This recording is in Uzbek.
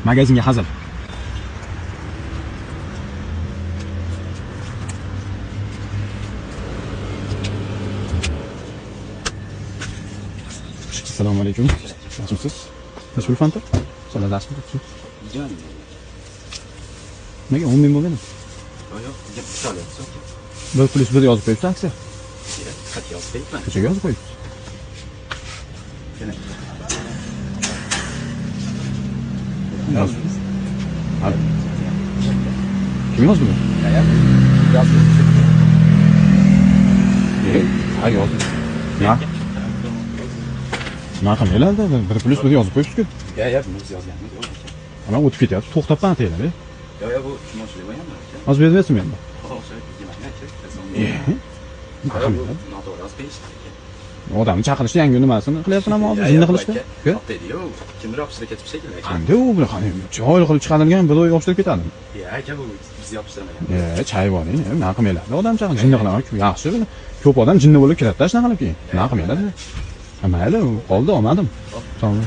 Magazinga hazil. Assalomu alaykum. Nasılsınız? Nasıl fanta? Sana ders mi tutsun? Yani. Nega 10 ming bo'lgan? Yo'q, gap tushayapti. 1+1 yozib qo'yibsiz aksiya. Xat yozib qo'yibman. Qanchaga yozib qo'yibsiz? Yozibsiz. Hadi. Kim yozdi bu? Ha yozdi. Na? Nima qilmaylarda? 1+1 yozib qo'yibsiz-ku. Ya, biz yozganmiz. Ana o'tib ketyapti. To'xtab qanaqalar? Ya, bu tushunmovchilik bo'lganmi? Hozir bermayapsizmi endi? Odamni chaqirishni yangi nimasini qilyapsan ammo hozir jinni qilishdi. Kimdir yopishtirib ketib shekilli. Qanday u bular qanday chiroyli qilib chiqarilgan bir o'y yopishtirib ketadi. Ya, aka bu biz yopishtirmagan. Chayvoning, nima qilmaylar? Odam chaqirib jinni qilaman. Yaxshi buni. Ko'p odam jinni bo'lib kiradi-da shunaqa qilib keyin. Nima qilmaylar? Mayli, qoldi olmadim. Tamam.